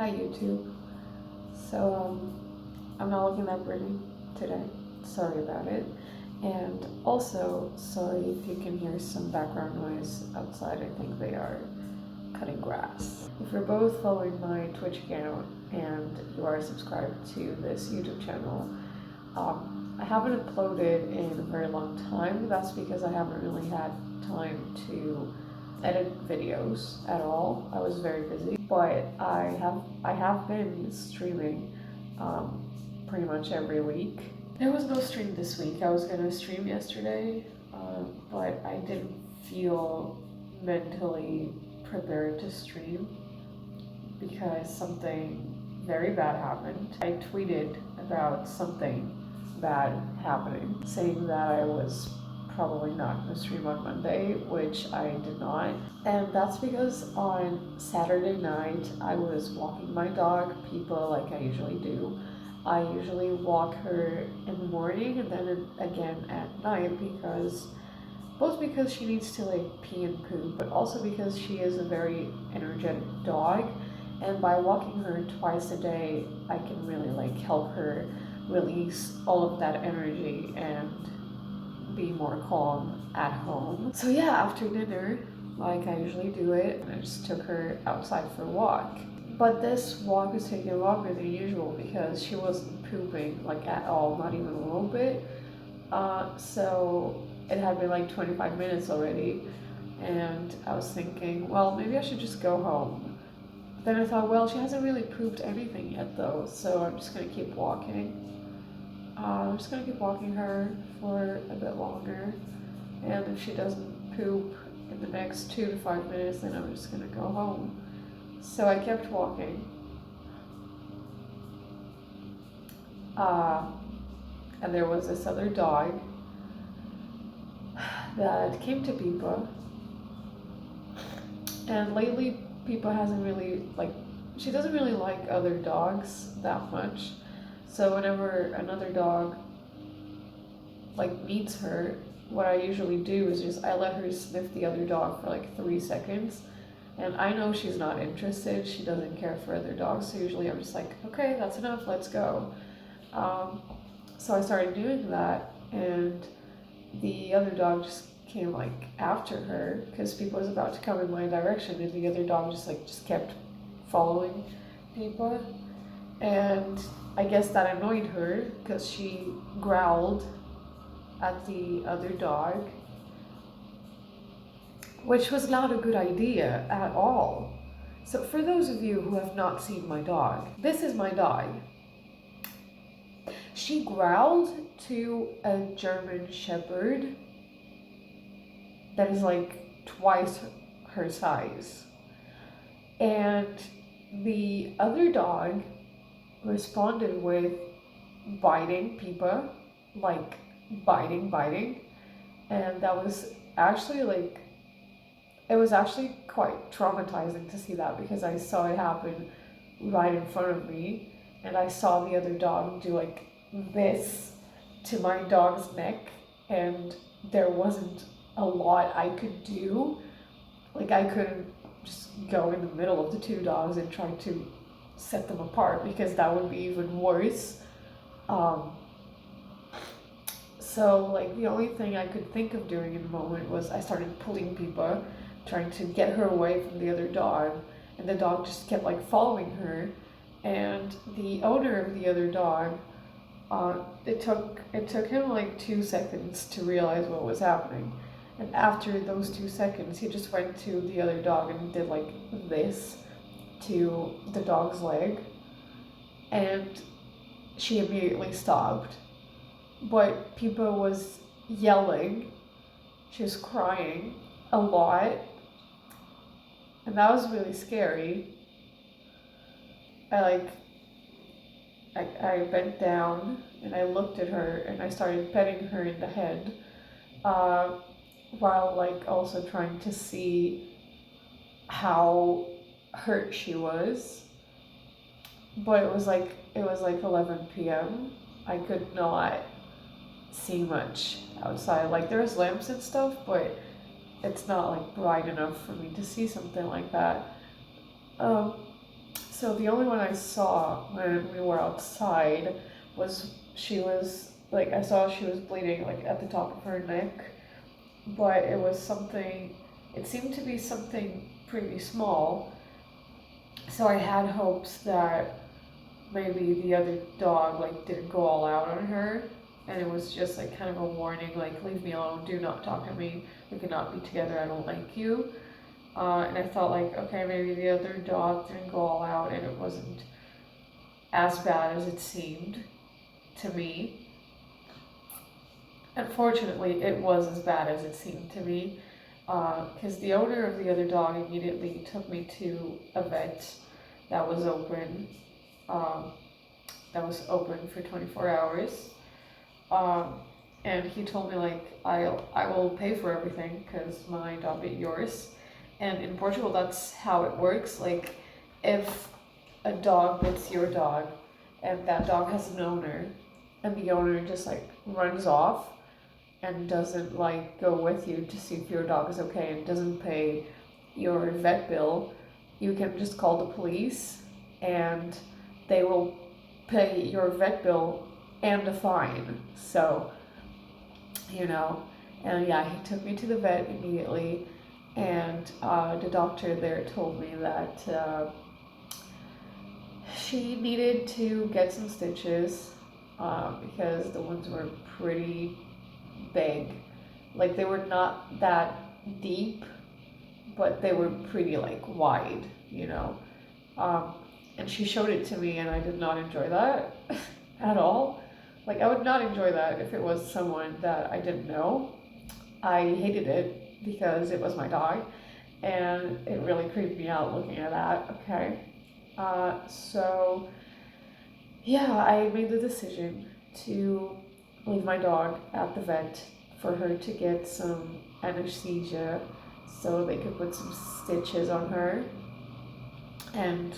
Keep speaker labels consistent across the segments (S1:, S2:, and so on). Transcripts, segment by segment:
S1: Hi YouTube. I'm not looking that pretty today. Sorry about it. And also, sorry if you can hear some background noise outside. I think they are cutting grass. If you're both following my Twitch account and you are subscribed to this YouTube channel, I haven't uploaded in a very long time. That's because I haven't really had time to edit videos at all. I was very busy, but I have been streaming pretty much every week. There was no stream this week. I was gonna stream yesterday, but I didn't feel mentally prepared to stream because something very bad happened. I tweeted about something bad happening, saying that I was probably not going to stream on Monday, which I did not. And that's because on Saturday night I was walking my dog, Peepa, like I usually do. I usually walk her in the morning and then again at night both because she needs to like pee and poo, but also because she is a very energetic dog. And by walking her twice a day, I can really like help her release all of that energy and be more calm at home. So yeah, after dinner, like I usually do it, I just took her outside for a walk. But this walk was taking longer than usual because she wasn't pooping like at all, not even a little bit. So it had been like 25 minutes already, and I was thinking, well, maybe I should just go home. Then I thought, well, she hasn't really pooped anything yet though, so I'm just gonna keep walking. I'm just gonna keep walking her for a bit longer, and if she doesn't poop in the next 2 to 5 minutes, then I'm just gonna go home. So I kept walking. And there was this other dog that came to Peepa, and lately Peepa hasn't really she doesn't really like other dogs that much. So whenever another dog like meets her, what I usually do is just I let her sniff the other dog for like 3 seconds, and I know she's not interested. She doesn't care for other dogs, so usually I'm just like, okay, that's enough, let's go. So I started doing that, and the other dog just came like after her because Peepa was about to come in my direction, and the other dog just kept following Peepa, and I guess that annoyed her because she growled at the other dog, which was not a good idea at all. So for those of you who have not seen my dog, this is my dog. She growled to a German Shepherd that is like twice her size. And the other dog responded with biting Peepa, like biting. And that was actually it was actually quite traumatizing to see that because I saw it happen right in front of me, and I saw the other dog do like this to my dog's neck, and there wasn't a lot I could do. Like I couldn't just go in the middle of the two dogs and try to set them apart because that would be even worse. So like the only thing I could think of doing in the moment was I started pulling Peepa, trying to get her away from the other dog, and the dog just kept like following her. And the owner of the other dog, it took him like 2 seconds to realize what was happening. And after those 2 seconds, he just went to the other dog and did like this to the dog's leg, and she immediately stopped. But Peepa was yelling, she was crying a lot, and that was really scary. I bent down and I looked at her and I started petting her in the head, while like also trying to see how hurt she was. But it was like 11 p.m. I could not see much outside. Like there's lamps and stuff, but it's not like bright enough for me to see something like that. So the only one I saw when we were outside was I saw she was bleeding like at the top of her neck, but it was something, it seemed to be something pretty small. So I had hopes that maybe the other dog like didn't go all out on her, and it was just like kind of a warning, like leave me alone, do not talk to me, we cannot be together, I don't like you. And I thought like, okay, maybe the other dog didn't go all out and it wasn't as bad as it seemed to me. Unfortunately, it was as bad as it seemed to me, because the owner of the other dog immediately took me to a vet that was open, um, for 24 hours. Um, and he told me like, I will pay for everything because my dog bit yours. And in Portugal, that's how it works. Like, if a dog bits your dog and that dog has an owner and the owner just like runs off and doesn't like go with you to see if your dog is okay and doesn't pay your vet bill, you can just call the police and they will pay your vet bill and a fine. So, you know, and yeah, he took me to the vet immediately, and the doctor there told me that she needed to get some stitches because the wounds were pretty big. Like, they were not that deep, but they were pretty like wide, you know. And she showed it to me, and I did not enjoy that at all. Like, I would not enjoy that if it was someone that I didn't know. I hated it because it was my dog, and it really creeped me out looking at that. Okay. So, yeah, I made the decision to leave my dog at the vet for her to get some anesthesia so they could put some stitches on her and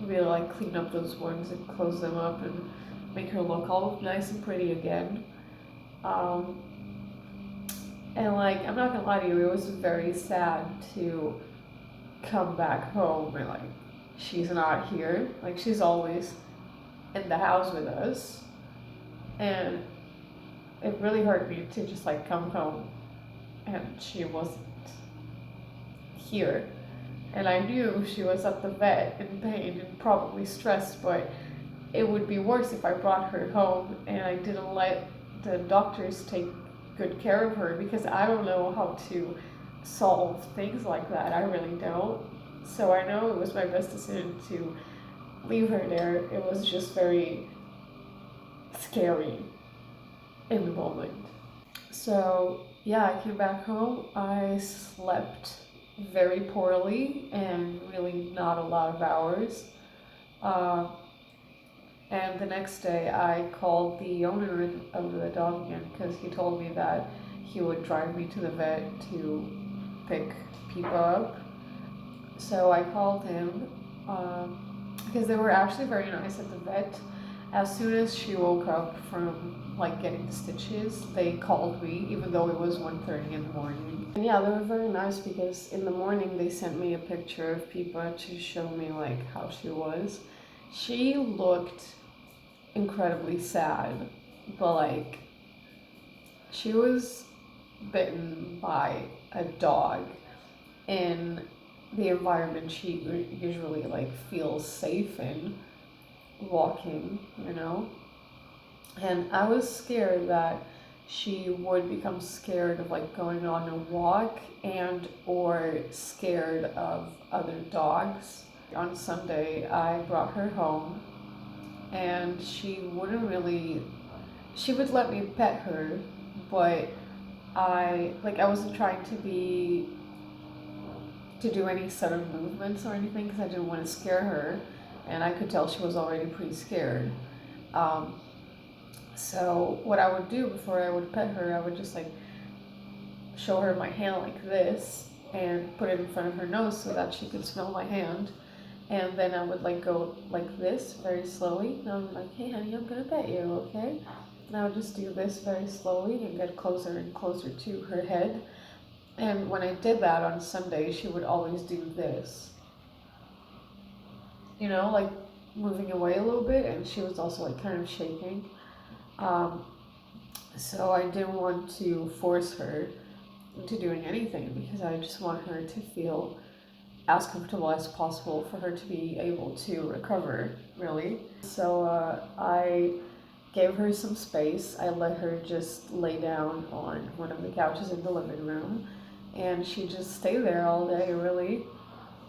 S1: really like clean up those wounds and close them up and make her look all nice and pretty again. Um, and like, I'm not gonna lie to you, it was very sad to come back home and like, she's not here. Like, she's always in the house with us. And it really hurt me to just like come home and she wasn't here. And I knew she was at the vet in pain and probably stressed, but it would be worse if I brought her home and I didn't let the doctors take good care of her, because I don't know how to solve things like that. I really don't. So I know it was my best decision to leave her there. It was just very scary in the moment. So yeah, I came back home. I slept very poorly and really not a lot of hours. Uh, and the next day I called the owner of the dog again because he told me that he would drive me to the vet to pick Pipa up. So I called him because they were actually very nice at the vet. As soon as she woke up from like getting the stitches, they called me, even though it was 1:30 in the morning. And yeah, they were very nice because in the morning they sent me a picture of Pipa to show me like how she was. She looked incredibly sad, but like, she was bitten by a dog in the environment she usually like feels safe in, walking, you know. And I was scared that she would become scared of like going on a walk and or scared of other dogs. On Sunday I brought her home and she would let me pet her, but I wasn't trying to do any sudden movements or anything because I didn't want to scare her, and I could tell she was already pretty scared. So what I would do before I would pet her, I would just like show her my hand like this and put it in front of her nose so that she could smell my hand. And then I would like go like this very slowly. And I would be like, hey honey, I'm gonna pet you, okay? And I would just do this very slowly and get closer and closer to her head. And when I did that on Sunday, she would always do this. you know, like moving away a little bit, and she was also like kind of shaking. So I didn't want to force her into doing anything because I just want her to feel as comfortable as possible for her to be able to recover, really. So I gave her some space. I let her just lay down on one of the couches in the living room, and she just stayed there all day, really.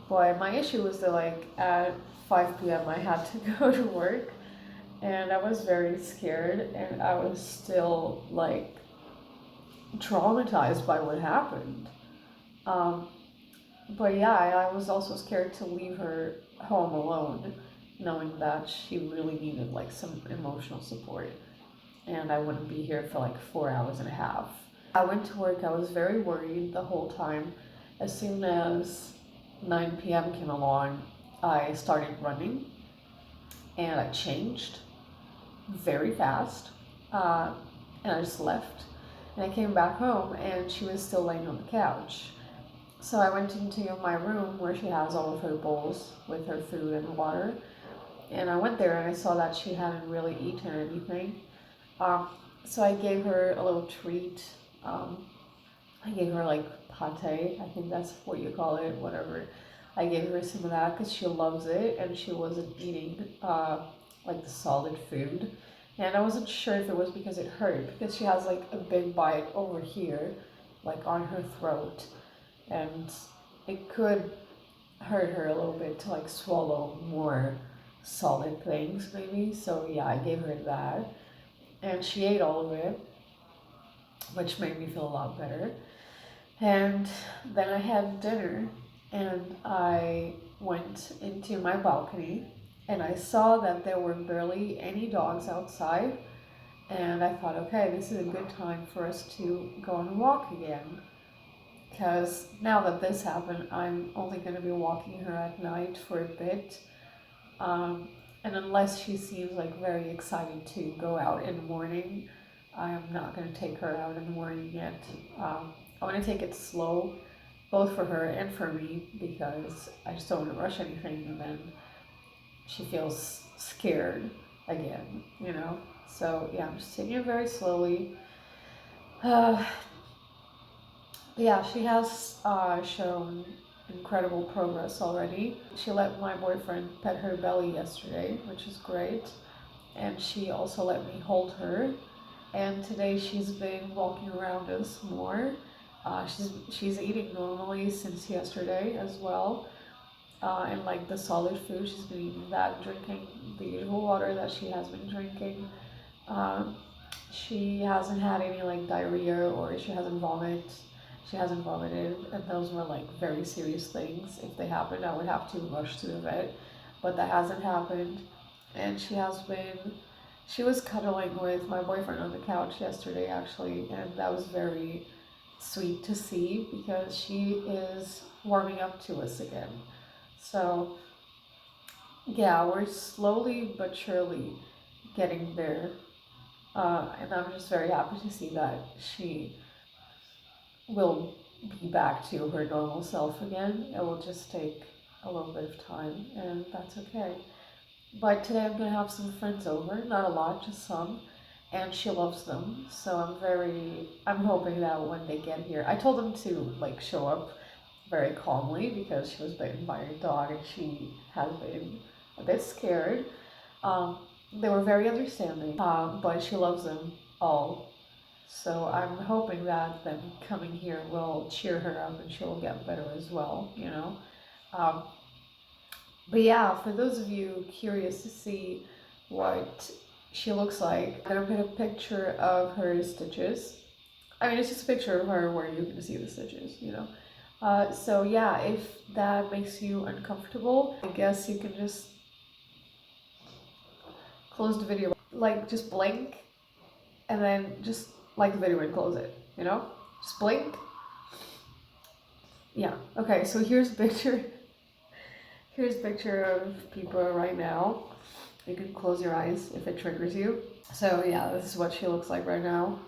S1: But my issue was that, like, at 5 p.m., I had to go to work, and I was very scared, and I was still, like, traumatized by what happened. Um, but yeah, I was also scared to leave her home alone, knowing that she really needed like some emotional support, and I wouldn't be here for like 4 hours and a half. I went to work, I was very worried the whole time. As soon as 9 p.m. came along, I started running and I changed very fast, and I just left. And I came back home and she was still laying on the couch. So I went into my room where she has all of her bowls with her food and water. And I went there and I saw that she hadn't really eaten anything. Um, so I gave her a little treat. I gave her like pate, I think that's what you call it, whatever. I gave her some of that because she loves it and she wasn't eating like the solid food. And I wasn't sure if it was because it hurt, because she has like a big bite over here, like on her throat. And it could hurt her a little bit to like swallow more solid things, maybe. So yeah, I gave her that. And she ate all of it, which made me feel a lot better. And then I had dinner and I went into my balcony and I saw that there were barely any dogs outside. And I thought, okay, this is a good time for us to go on a walk again. Because now that this happened, I'm only going to be walking her at night for a bit. And unless she seems like very excited to go out in the morning, I'm not going to take her out in the morning yet. I want to take it slow, both for her and for me, because I just don't want to rush anything and then she feels scared again, you know? So yeah, I'm just taking it very slowly. Yeah, she has shown incredible progress already. She let my boyfriend pet her belly yesterday, which is great. And she also let me hold her. And today she's been walking around us more. She's eating normally since yesterday as well. And like the solid food, she's been eating that, drinking the usual water that she has been drinking. She hasn't had any like diarrhea or she hasn't vomited. She hasn't vomited, and those were like very serious things. If they happened, I would have to rush to the vet, but that hasn't happened. And she was cuddling with my boyfriend on the couch yesterday actually, and that was very sweet to see because she is warming up to us again. So yeah, we're slowly but surely getting there. And I'm just very happy to see that she will be back to her normal self again. It will just take a little bit of time, and that's okay. But today I'm gonna have some friends over, not a lot, just some, and she loves them. So I'm hoping that when they get here, I told them to like show up very calmly because she was bitten by a dog and she has been a bit scared. They were very understanding, but she loves them all. So I'm hoping that them coming here will cheer her up and she'll get better as well, you know. Um, but yeah, for those of you curious to see what she looks like, I'm gonna put a picture of her stitches. I mean, it's just a picture of her where you can see the stitches, you know. So yeah, if that makes you uncomfortable, I guess you can just close the video. Like, just blink and then just like the video and close it, you know? Just blink. Yeah, okay, so here's a picture. Here's a picture of people right now. You can close your eyes if it triggers you. So yeah, this is what she looks like right now.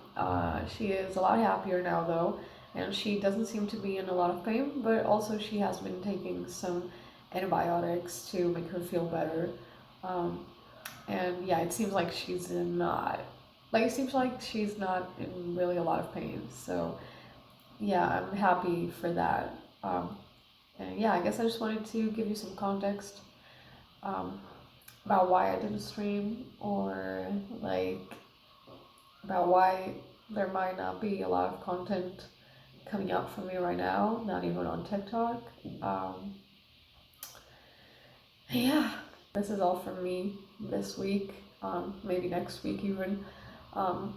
S1: She is a lot happier now though, and she doesn't seem to be in a lot of pain, but also she has been taking some antibiotics to make her feel better. And yeah, it seems like she's not, like, it seems like she's not in really a lot of pain. So yeah, I'm happy for that. And yeah, I guess I just wanted to give you some context um, about why I didn't stream, or like about why there might not be a lot of content coming out from me right now, not even on TikTok. Um, yeah, this is all from me this week, maybe next week even. Um,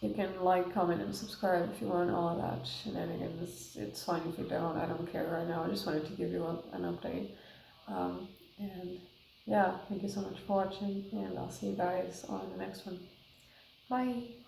S1: you can like, comment, and subscribe if you want all of that shenanigans. It's fine if you don't. I don't care right now. I just wanted to give you an update. And yeah, thank you so much for watching, and I'll see you guys on the next one. Bye.